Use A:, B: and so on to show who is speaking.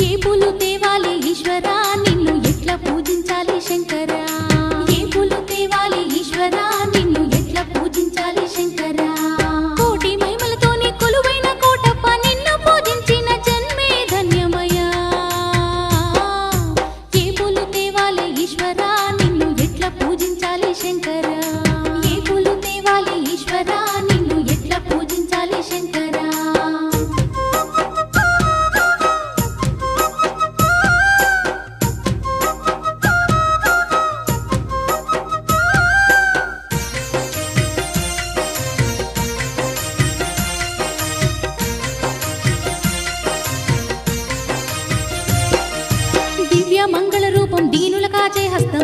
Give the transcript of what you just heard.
A: ఏ పూలు తేవాలి ఈశ్వరా నిన్ను ఎట్లా పూజించాలి శంకరా ఏ పూలు తేవాలి ఈశ్వరా నిన్ను ఎట్లా పూజించాలి శంకరా కోటి మహిమలతోని కొలువైన కోటప్ప నిన్ను పూజించిన జన్మే ధన్యమయ్యా ఏ పూలు తేవాలి ఈశ్వరా నిన్ను ఎట్లా పూజించాలి శంకరా ఏ పూలు తేవాలి ఈశ్వరా నిన్ను ఎట్లా పూజించాలి శంకరా దివ్య మంగళ రూపం దీనుల కాచే హస్తం